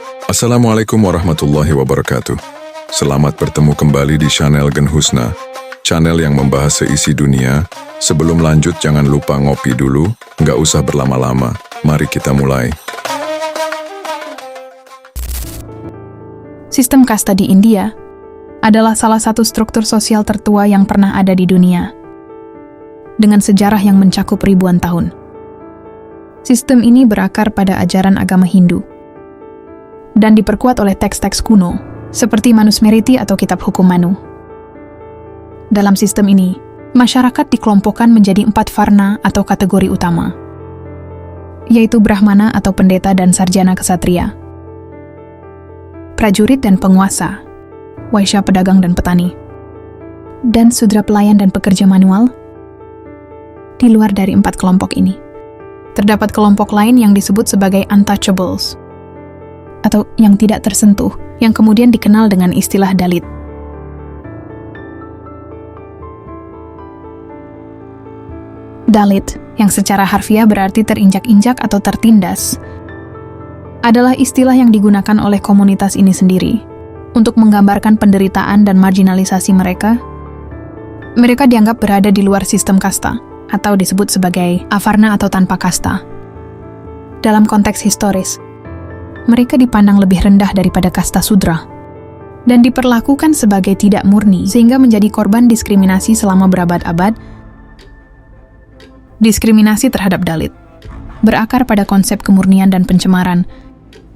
Assalamualaikum warahmatullahi wabarakatuh. Selamat bertemu kembali di channel Gen Husna, channel yang membahas seisi dunia. Sebelum lanjut, jangan lupa ngopi dulu, nggak usah berlama-lama. Mari kita mulai. Sistem kasta di India adalah salah satu struktur sosial tertua yang pernah ada di dunia, dengan sejarah yang mencakup ribuan tahun. Sistem ini berakar pada ajaran agama Hindu dan diperkuat oleh teks-teks kuno, seperti Manusmriti atau Kitab Hukum Manu. Dalam sistem ini, masyarakat dikelompokkan menjadi 4 varna atau kategori utama, yaitu Brahmana atau pendeta dan sarjana kesatria, prajurit dan penguasa, Waisya pedagang dan petani, dan Sudra pelayan dan pekerja manual. Di luar dari 4 kelompok ini, terdapat kelompok lain yang disebut sebagai untouchables, atau yang tidak tersentuh, yang kemudian dikenal dengan istilah Dalit. Dalit, yang secara harfiah berarti terinjak-injak atau tertindas, adalah istilah yang digunakan oleh komunitas ini sendiri untuk menggambarkan penderitaan dan marginalisasi mereka. Mereka dianggap berada di luar sistem kasta, atau disebut sebagai avarna atau tanpa kasta. Dalam konteks historis, mereka dipandang lebih rendah daripada kasta Sudra dan diperlakukan sebagai tidak murni, sehingga menjadi korban diskriminasi selama berabad-abad. Diskriminasi terhadap Dalit berakar pada konsep kemurnian dan pencemaran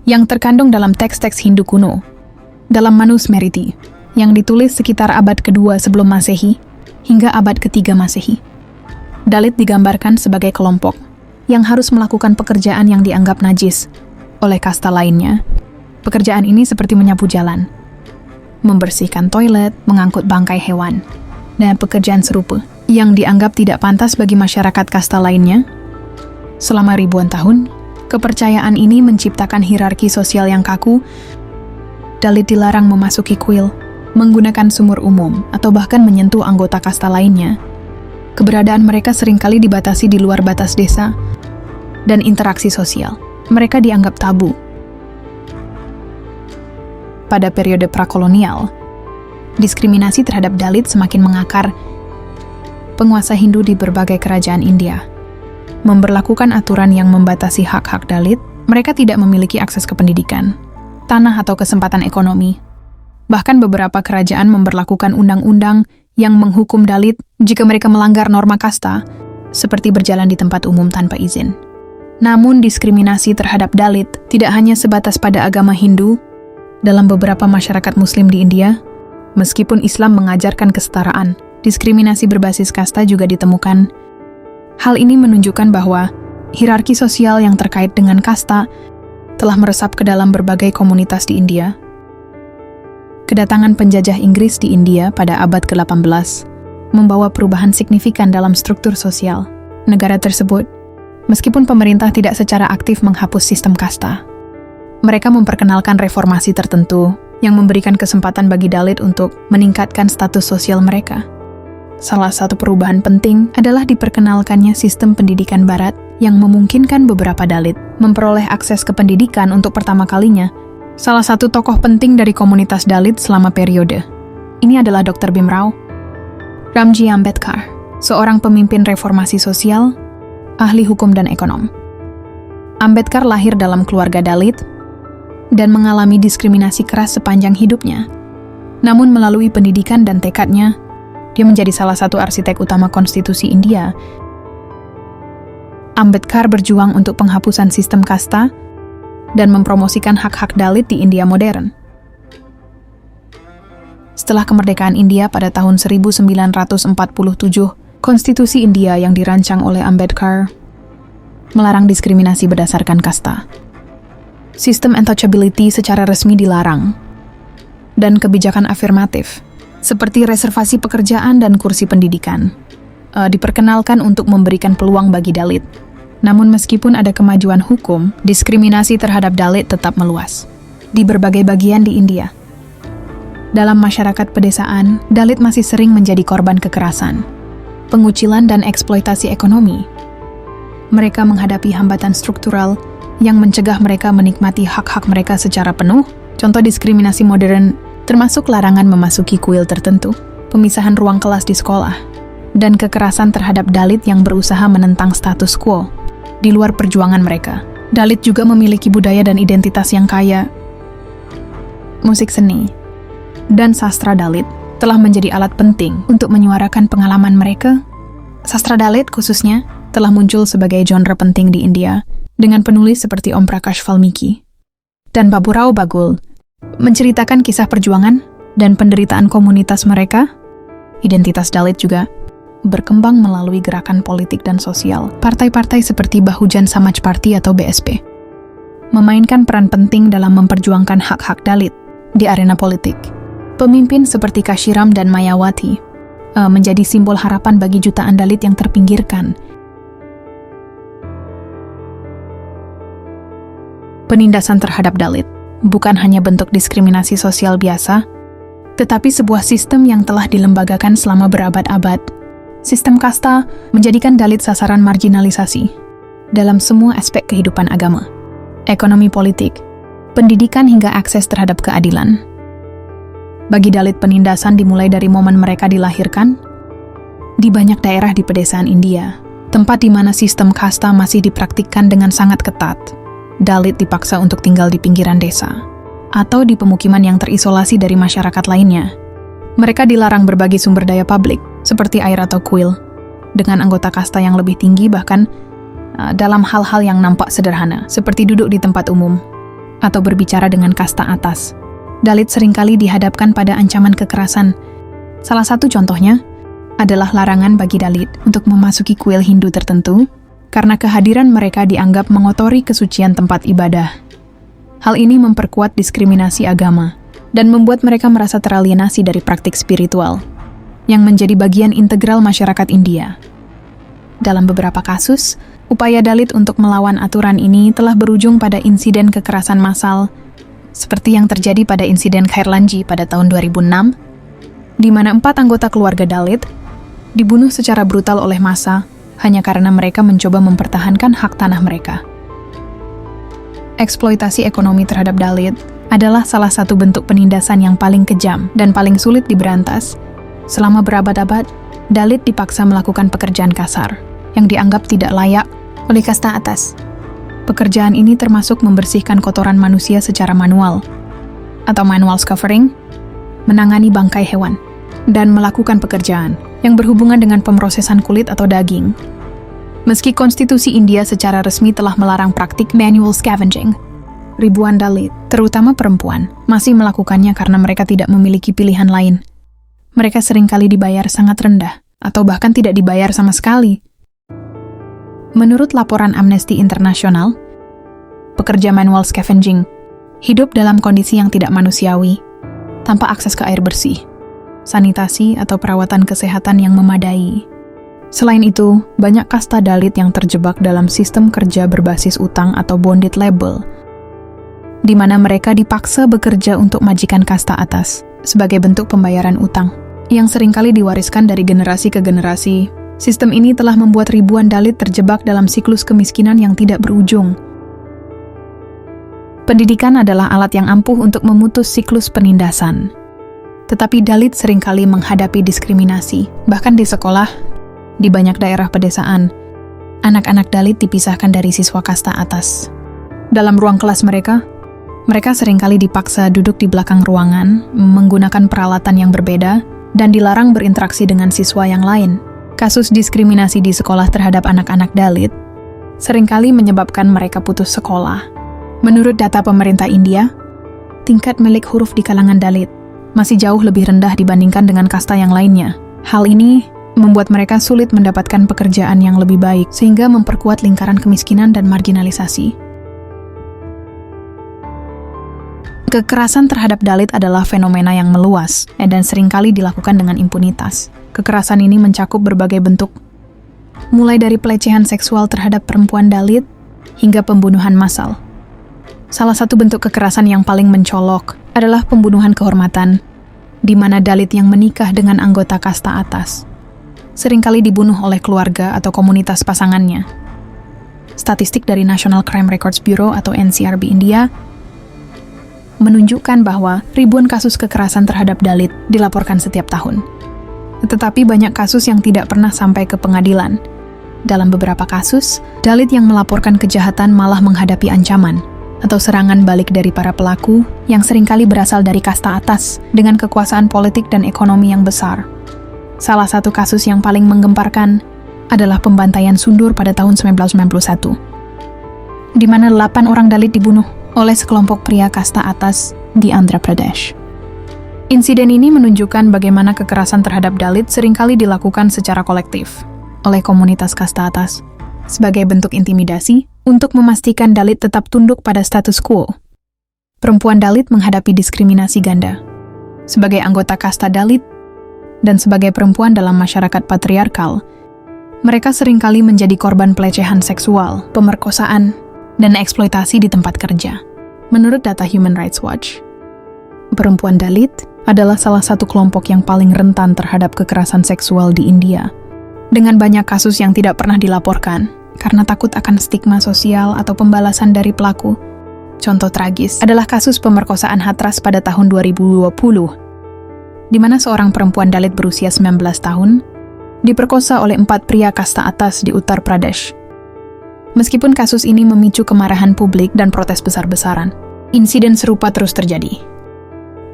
yang terkandung dalam teks-teks Hindu kuno. Dalam Manusmriti, yang ditulis sekitar abad kedua sebelum Masehi hingga abad ketiga Masehi, Dalit digambarkan sebagai kelompok yang harus melakukan pekerjaan yang dianggap najis oleh kasta lainnya. Pekerjaan ini seperti menyapu jalan, membersihkan toilet, mengangkut bangkai hewan, dan pekerjaan serupa yang dianggap tidak pantas bagi masyarakat kasta lainnya. Selama ribuan tahun, kepercayaan ini menciptakan hierarki sosial yang kaku. Dalit dilarang memasuki kuil, menggunakan sumur umum, atau bahkan menyentuh anggota kasta lainnya. Keberadaan mereka seringkali dibatasi di luar batas desa dan interaksi sosial. Mereka dianggap tabu. Pada periode prakolonial, diskriminasi terhadap Dalit semakin mengakar. Penguasa Hindu di berbagai kerajaan India memberlakukan aturan yang membatasi hak-hak Dalit. Mereka tidak memiliki akses ke pendidikan, tanah atau kesempatan ekonomi. Bahkan beberapa kerajaan memberlakukan undang-undang yang menghukum Dalit jika mereka melanggar norma kasta, seperti berjalan di tempat umum tanpa izin. Namun diskriminasi terhadap Dalit tidak hanya sebatas pada agama Hindu. Dalam beberapa masyarakat Muslim di India, meskipun Islam mengajarkan kesetaraan, diskriminasi berbasis kasta juga ditemukan. Hal ini menunjukkan bahwa hierarki sosial yang terkait dengan kasta telah meresap ke dalam berbagai komunitas di India. Kedatangan penjajah Inggris di India pada abad ke-18 membawa perubahan signifikan dalam struktur sosial negara tersebut. Meskipun pemerintah tidak secara aktif menghapus sistem kasta, mereka memperkenalkan reformasi tertentu yang memberikan kesempatan bagi Dalit untuk meningkatkan status sosial mereka. Salah satu perubahan penting adalah diperkenalkannya sistem pendidikan barat yang memungkinkan beberapa Dalit memperoleh akses ke pendidikan untuk pertama kalinya. Salah satu tokoh penting dari komunitas Dalit selama periode ini adalah Dr. Bhimrao Ramji Ambedkar, seorang pemimpin reformasi sosial, ahli hukum dan ekonom. Ambedkar lahir dalam keluarga Dalit dan mengalami diskriminasi keras sepanjang hidupnya. Namun melalui pendidikan dan tekadnya, dia menjadi salah satu arsitek utama konstitusi India. Ambedkar berjuang untuk penghapusan sistem kasta dan mempromosikan hak-hak Dalit di India modern. Setelah kemerdekaan India pada tahun 1947, konstitusi India yang dirancang oleh Ambedkar melarang diskriminasi berdasarkan kasta. Sistem untouchability secara resmi dilarang, dan kebijakan afirmatif seperti reservasi pekerjaan dan kursi pendidikan diperkenalkan untuk memberikan peluang bagi Dalit. Namun meskipun ada kemajuan hukum, diskriminasi terhadap Dalit tetap meluas di berbagai bagian di India. Dalam masyarakat pedesaan, Dalit masih sering menjadi korban kekerasan, pengucilan dan eksploitasi ekonomi. Mereka menghadapi hambatan struktural yang mencegah mereka menikmati hak-hak mereka secara penuh. Contoh diskriminasi modern termasuk larangan memasuki kuil tertentu, pemisahan ruang kelas di sekolah, dan kekerasan terhadap Dalit yang berusaha menentang status quo. Di luar perjuangan mereka, Dalit juga memiliki budaya dan identitas yang kaya. Musik seni dan sastra Dalit telah menjadi alat penting untuk menyuarakan pengalaman mereka. Sastra Dalit khususnya telah muncul sebagai genre penting di India dengan penulis seperti Om Prakash Valmiki dan Baburao Bagul, menceritakan kisah perjuangan dan penderitaan komunitas mereka. Identitas Dalit juga berkembang melalui gerakan politik dan sosial. Partai-partai seperti Bahujan Samaj Party atau BSP memainkan peran penting dalam memperjuangkan hak-hak Dalit di arena politik. Pemimpin seperti Kashiram dan Mayawati menjadi simbol harapan bagi jutaan Dalit yang terpinggirkan. Penindasan terhadap Dalit bukan hanya bentuk diskriminasi sosial biasa, tetapi sebuah sistem yang telah dilembagakan selama berabad-abad. Sistem kasta menjadikan Dalit sasaran marginalisasi dalam semua aspek kehidupan agama, ekonomi politik, pendidikan hingga akses terhadap keadilan. Bagi Dalit, penindasan dimulai dari momen mereka dilahirkan. Di banyak daerah di pedesaan India, tempat di mana sistem kasta masih dipraktikkan dengan sangat ketat, Dalit dipaksa untuk tinggal di pinggiran desa atau di pemukiman yang terisolasi dari masyarakat lainnya. Mereka dilarang berbagi sumber daya publik seperti air atau kuil dengan anggota kasta yang lebih tinggi, bahkan dalam hal-hal yang nampak sederhana seperti duduk di tempat umum atau berbicara dengan kasta atas. Dalit seringkali dihadapkan pada ancaman kekerasan. Salah satu contohnya adalah larangan bagi Dalit untuk memasuki kuil Hindu tertentu karena kehadiran mereka dianggap mengotori kesucian tempat ibadah. Hal ini memperkuat diskriminasi agama dan membuat mereka merasa teralienasi dari praktik spiritual yang menjadi bagian integral masyarakat India. Dalam beberapa kasus, upaya Dalit untuk melawan aturan ini telah berujung pada insiden kekerasan massal, seperti yang terjadi pada insiden Khairlanji pada tahun 2006, di mana 4 anggota keluarga Dalit dibunuh secara brutal oleh massa hanya karena mereka mencoba mempertahankan hak tanah mereka. Eksploitasi ekonomi terhadap Dalit adalah salah satu bentuk penindasan yang paling kejam dan paling sulit diberantas. Selama berabad-abad, Dalit dipaksa melakukan pekerjaan kasar yang dianggap tidak layak oleh kasta atas. Pekerjaan ini termasuk membersihkan kotoran manusia secara manual atau manual scoffering, menangani bangkai hewan, dan melakukan pekerjaan yang berhubungan dengan pemrosesan kulit atau daging. Meski konstitusi India secara resmi telah melarang praktik manual scavenging, ribuan Dalit, terutama perempuan, masih melakukannya karena mereka tidak memiliki pilihan lain. Mereka seringkali dibayar sangat rendah, atau bahkan tidak dibayar sama sekali. Menurut laporan Amnesty International, pekerja manual scavenging hidup dalam kondisi yang tidak manusiawi, tanpa akses ke air bersih, sanitasi atau perawatan kesehatan yang memadai. Selain itu, banyak kasta Dalit yang terjebak dalam sistem kerja berbasis utang atau bonded labor, di mana mereka dipaksa bekerja untuk majikan kasta atas sebagai bentuk pembayaran utang, yang seringkali diwariskan dari generasi ke generasi. Sistem ini telah membuat ribuan Dalit terjebak dalam siklus kemiskinan yang tidak berujung. Pendidikan adalah alat yang ampuh untuk memutus siklus penindasan. Tetapi Dalit seringkali menghadapi diskriminasi, bahkan di sekolah. Di banyak daerah pedesaan, anak-anak Dalit dipisahkan dari siswa kasta atas. Dalam ruang kelas mereka seringkali dipaksa duduk di belakang ruangan, menggunakan peralatan yang berbeda, dan dilarang berinteraksi dengan siswa yang lain. Kasus diskriminasi di sekolah terhadap anak-anak Dalit seringkali menyebabkan mereka putus sekolah. Menurut data pemerintah India, tingkat melek huruf di kalangan Dalit masih jauh lebih rendah dibandingkan dengan kasta yang lainnya. Hal ini membuat mereka sulit mendapatkan pekerjaan yang lebih baik, sehingga memperkuat lingkaran kemiskinan dan marginalisasi. Kekerasan terhadap Dalit adalah fenomena yang meluas dan seringkali dilakukan dengan impunitas. Kekerasan ini mencakup berbagai bentuk, mulai dari pelecehan seksual terhadap perempuan Dalit hingga pembunuhan massal. Salah satu bentuk kekerasan yang paling mencolok adalah pembunuhan kehormatan, di mana Dalit yang menikah dengan anggota kasta atas seringkali dibunuh oleh keluarga atau komunitas pasangannya. Statistik dari National Crime Records Bureau atau NCRB India menunjukkan bahwa ribuan kasus kekerasan terhadap Dalit dilaporkan setiap tahun. Tetapi banyak kasus yang tidak pernah sampai ke pengadilan. Dalam beberapa kasus, Dalit yang melaporkan kejahatan malah menghadapi ancaman atau serangan balik dari para pelaku yang seringkali berasal dari kasta atas dengan kekuasaan politik dan ekonomi yang besar. Salah satu kasus yang paling menggemparkan adalah pembantaian Sundur pada tahun 1991, di mana 8 orang Dalit dibunuh oleh sekelompok pria kasta atas di Andhra Pradesh. Insiden ini menunjukkan bagaimana kekerasan terhadap Dalit seringkali dilakukan secara kolektif oleh komunitas kasta atas sebagai bentuk intimidasi untuk memastikan Dalit tetap tunduk pada status quo. Perempuan Dalit menghadapi diskriminasi ganda sebagai anggota kasta Dalit dan sebagai perempuan dalam masyarakat patriarkal. Mereka seringkali menjadi korban pelecehan seksual, pemerkosaan, dan eksploitasi di tempat kerja. Menurut data Human Rights Watch, perempuan Dalit adalah salah satu kelompok yang paling rentan terhadap kekerasan seksual di India, dengan banyak kasus yang tidak pernah dilaporkan karena takut akan stigma sosial atau pembalasan dari pelaku. Contoh tragis adalah kasus pemerkosaan Hathras pada tahun 2020, di mana seorang perempuan Dalit berusia 19 tahun diperkosa oleh 4 pria kasta atas di Uttar Pradesh. Meskipun kasus ini memicu kemarahan publik dan protes besar-besaran, insiden serupa terus terjadi,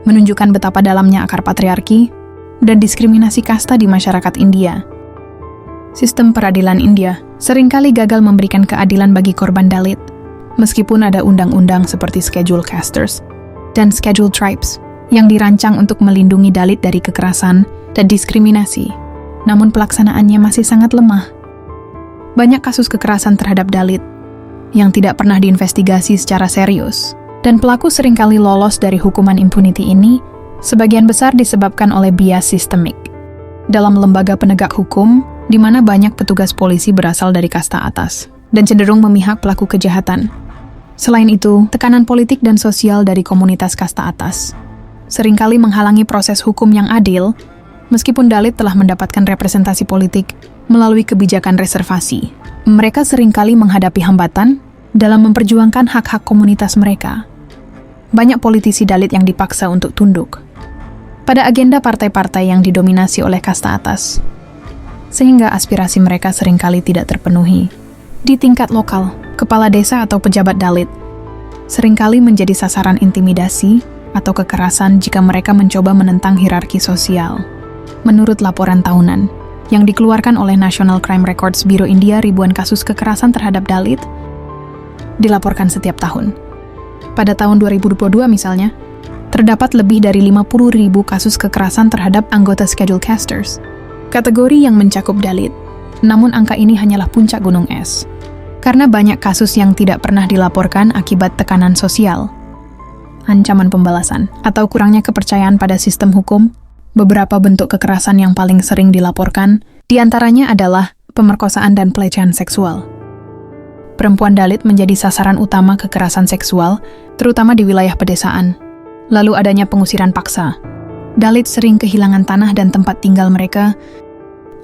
menunjukkan betapa dalamnya akar patriarki dan diskriminasi kasta di masyarakat India. Sistem peradilan India seringkali gagal memberikan keadilan bagi korban Dalit, meskipun ada undang-undang seperti Schedule Castes dan Schedule Tribes yang dirancang untuk melindungi Dalit dari kekerasan dan diskriminasi. Namun pelaksanaannya masih sangat lemah. Banyak kasus kekerasan terhadap Dalit yang tidak pernah diinvestigasi secara serius, dan pelaku seringkali lolos dari hukuman impunity ini, sebagian besar disebabkan oleh bias sistemik dalam lembaga penegak hukum, di mana banyak petugas polisi berasal dari kasta atas dan cenderung memihak pelaku kejahatan. Selain itu, tekanan politik dan sosial dari komunitas kasta atas seringkali menghalangi proses hukum yang adil. Meskipun Dalit telah mendapatkan representasi politik melalui kebijakan reservasi, mereka seringkali menghadapi hambatan dalam memperjuangkan hak-hak komunitas mereka. Banyak politisi Dalit yang dipaksa untuk tunduk pada agenda partai-partai yang didominasi oleh kasta atas, sehingga aspirasi mereka seringkali tidak terpenuhi. Di tingkat lokal, kepala desa atau pejabat Dalit seringkali menjadi sasaran intimidasi atau kekerasan jika mereka mencoba menentang hierarki sosial. Menurut laporan tahunan yang dikeluarkan oleh National Crime Records Bureau India, ribuan kasus kekerasan terhadap Dalit dilaporkan setiap tahun. Pada tahun 2022 misalnya, terdapat lebih dari 50.000 kasus kekerasan terhadap anggota Schedule Castes, kategori yang mencakup Dalit. Namun angka ini hanyalah puncak gunung es, karena banyak kasus yang tidak pernah dilaporkan akibat tekanan sosial, ancaman pembalasan, atau kurangnya kepercayaan pada sistem hukum. Beberapa bentuk kekerasan yang paling sering dilaporkan, diantaranya adalah pemerkosaan dan pelecehan seksual. Perempuan Dalit menjadi sasaran utama kekerasan seksual, terutama di wilayah pedesaan. Lalu adanya pengusiran paksa. Dalit sering kehilangan tanah dan tempat tinggal mereka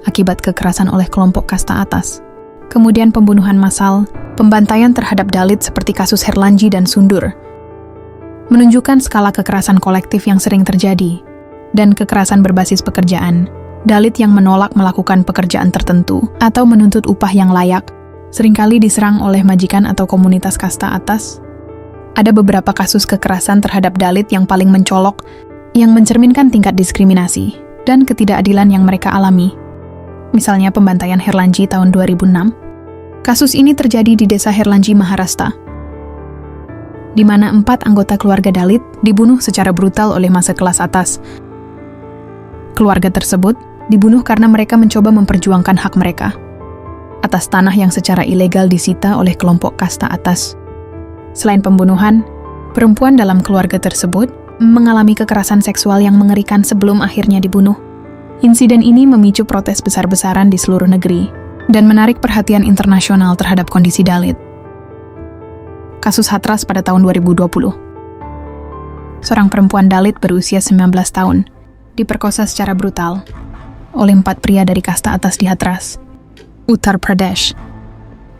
akibat kekerasan oleh kelompok kasta atas. Kemudian pembunuhan massal, pembantaian terhadap Dalit seperti kasus Herlanji dan Sundur, menunjukkan skala kekerasan kolektif yang sering terjadi. Dan kekerasan berbasis pekerjaan. Dalit yang menolak melakukan pekerjaan tertentu atau menuntut upah yang layak seringkali diserang oleh majikan atau komunitas kasta atas. Ada beberapa kasus kekerasan terhadap Dalit yang paling mencolok, yang mencerminkan tingkat diskriminasi dan ketidakadilan yang mereka alami. Misalnya pembantaian Herlanji tahun 2006. Kasus ini terjadi di desa Herlanji, Maharashtra, di mana 4 anggota keluarga Dalit dibunuh secara brutal oleh massa kelas atas. Keluarga tersebut dibunuh karena mereka mencoba memperjuangkan hak mereka atas tanah yang secara ilegal disita oleh kelompok kasta atas. Selain pembunuhan, perempuan dalam keluarga tersebut mengalami kekerasan seksual yang mengerikan sebelum akhirnya dibunuh. Insiden ini memicu protes besar-besaran di seluruh negeri dan menarik perhatian internasional terhadap kondisi Dalit. Kasus Hathras pada tahun 2020. Seorang perempuan Dalit berusia 19 tahun diperkosa secara brutal oleh 4 pria dari kasta atas di Hathras, Uttar Pradesh.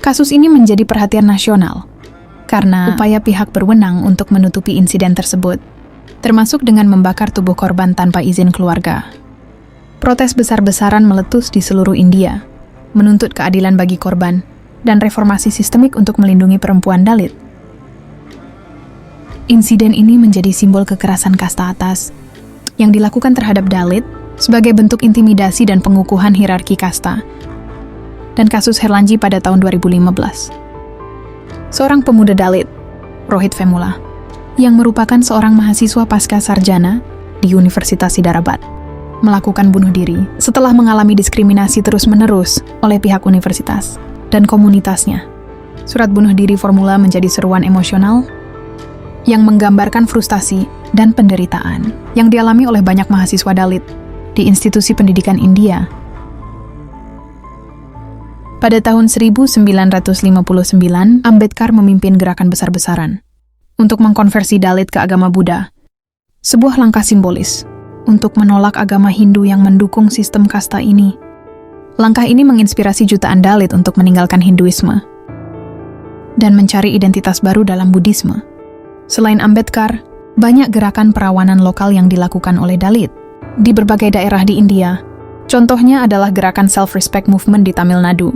Kasus ini menjadi perhatian nasional karena upaya pihak berwenang untuk menutupi insiden tersebut, termasuk dengan membakar tubuh korban tanpa izin keluarga. Protes besar-besaran meletus di seluruh India, menuntut keadilan bagi korban dan reformasi sistemik untuk melindungi perempuan Dalit. Insiden ini menjadi simbol kekerasan kasta atas yang dilakukan terhadap Dalit sebagai bentuk intimidasi dan pengukuhan hierarki kasta. Dan kasus Herlanji pada tahun 2015. Seorang pemuda Dalit, Rohit Vemula, yang merupakan seorang mahasiswa pasca sarjana di Universitas Hyderabad, melakukan bunuh diri setelah mengalami diskriminasi terus-menerus oleh pihak universitas dan komunitasnya. Surat bunuh diri Vemula menjadi seruan emosional yang menggambarkan frustasi dan penderitaan yang dialami oleh banyak mahasiswa Dalit di institusi pendidikan India. Pada tahun 1959, Ambedkar memimpin gerakan besar-besaran untuk mengkonversi Dalit ke agama Buddha, sebuah langkah simbolis untuk menolak agama Hindu yang mendukung sistem kasta ini. Langkah ini menginspirasi jutaan Dalit untuk meninggalkan Hinduisme dan mencari identitas baru dalam Buddhisme. Selain Ambedkar, banyak gerakan perawanan lokal yang dilakukan oleh Dalit di berbagai daerah di India. Contohnya adalah gerakan Self-Respect Movement di Tamil Nadu,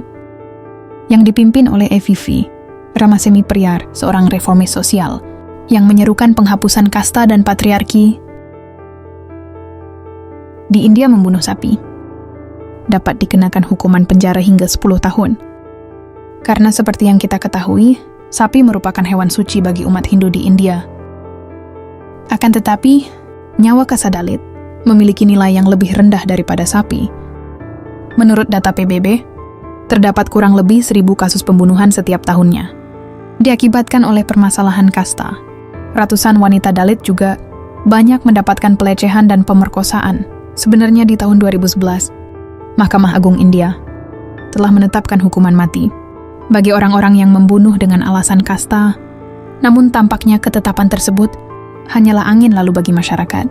yang dipimpin oleh EVV, Ramasemi Priyar, seorang reformis sosial, yang menyerukan penghapusan kasta dan patriarki. Di India membunuh sapi dapat dikenakan hukuman penjara hingga 10 tahun. Karena seperti yang kita ketahui, sapi merupakan hewan suci bagi umat Hindu di India. Akan tetapi, nyawa kasta Dalit memiliki nilai yang lebih rendah daripada sapi. Menurut data PBB, terdapat kurang lebih 1.000 kasus pembunuhan setiap tahunnya. Diakibatkan oleh permasalahan kasta, ratusan wanita Dalit juga banyak mendapatkan pelecehan dan pemerkosaan. Sebenarnya di tahun 2011, Mahkamah Agung India telah menetapkan hukuman mati bagi orang-orang yang membunuh dengan alasan kasta, namun tampaknya ketetapan tersebut hanyalah angin lalu bagi masyarakat.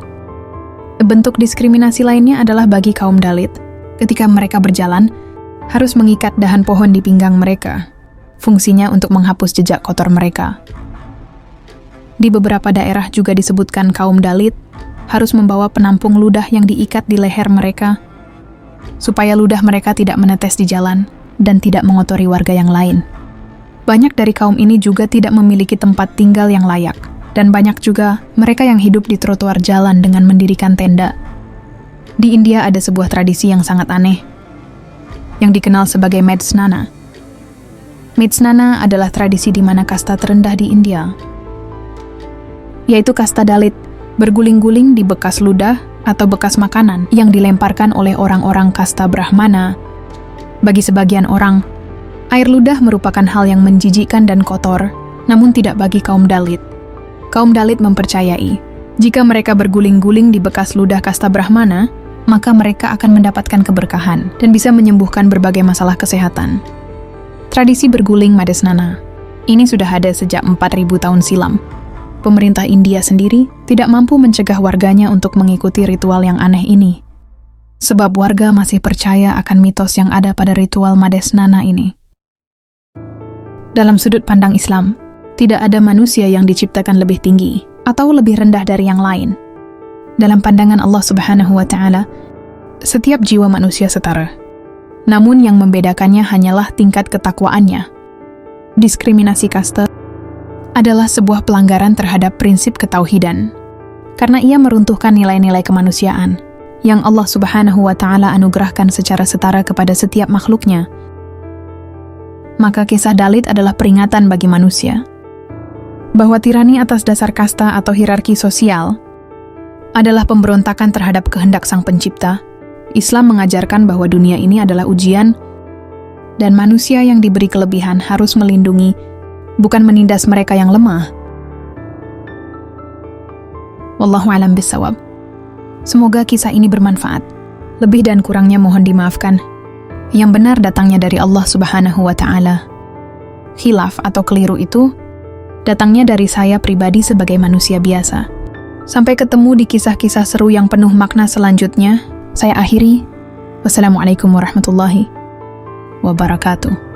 Bentuk diskriminasi lainnya adalah bagi kaum Dalit. Ketika mereka berjalan, harus mengikat dahan pohon di pinggang mereka. Fungsinya untuk menghapus jejak kotor mereka. Di beberapa daerah juga disebutkan kaum Dalit harus membawa penampung ludah yang diikat di leher mereka, supaya ludah mereka tidak menetes di jalan dan tidak mengotori warga yang lain. Banyak dari kaum ini juga tidak memiliki tempat tinggal yang layak, dan banyak juga mereka yang hidup di trotoar jalan dengan mendirikan tenda. Di India ada sebuah tradisi yang sangat aneh, yang dikenal sebagai Maid Snana. Maid Snana adalah tradisi di mana kasta terendah di India, yaitu kasta Dalit, berguling-guling di bekas ludah atau bekas makanan yang dilemparkan oleh orang-orang kasta Brahmana. Bagi sebagian orang, air ludah merupakan hal yang menjijikkan dan kotor, namun tidak bagi kaum Dalit. Kaum Dalit mempercayai, jika mereka berguling-guling di bekas ludah kasta Brahmana, maka mereka akan mendapatkan keberkahan dan bisa menyembuhkan berbagai masalah kesehatan. Tradisi berguling Maid Snana ini sudah ada sejak 4.000 tahun silam. Pemerintah India sendiri tidak mampu mencegah warganya untuk mengikuti ritual yang aneh ini, sebab warga masih percaya akan mitos yang ada pada ritual Maid Snana ini. Dalam sudut pandang Islam, tidak ada manusia yang diciptakan lebih tinggi atau lebih rendah dari yang lain. Dalam pandangan Allah Subhanahu wa Ta'ala, setiap jiwa manusia setara. Namun yang membedakannya hanyalah tingkat ketakwaannya. Diskriminasi kasta adalah sebuah pelanggaran terhadap prinsip ketauhidan, karena ia meruntuhkan nilai-nilai kemanusiaan yang Allah Subhanahu wa Ta'ala anugerahkan secara setara kepada setiap makhluknya. Maka kisah Dalit adalah peringatan bagi manusia bahwa tirani atas dasar kasta atau hierarki sosial adalah pemberontakan terhadap kehendak Sang Pencipta. Islam mengajarkan bahwa dunia ini adalah ujian, dan manusia yang diberi kelebihan harus melindungi, bukan menindas mereka yang lemah. Wallahu a'lam bishawab. Semoga kisah ini bermanfaat. Lebih dan kurangnya mohon dimaafkan. Yang benar datangnya dari Allah Subhanahu wa Ta'ala. Khilaf atau keliru itu datangnya dari saya pribadi sebagai manusia biasa. Sampai ketemu di kisah-kisah seru yang penuh makna selanjutnya. Saya akhiri. Wassalamualaikum warahmatullahi wabarakatuh.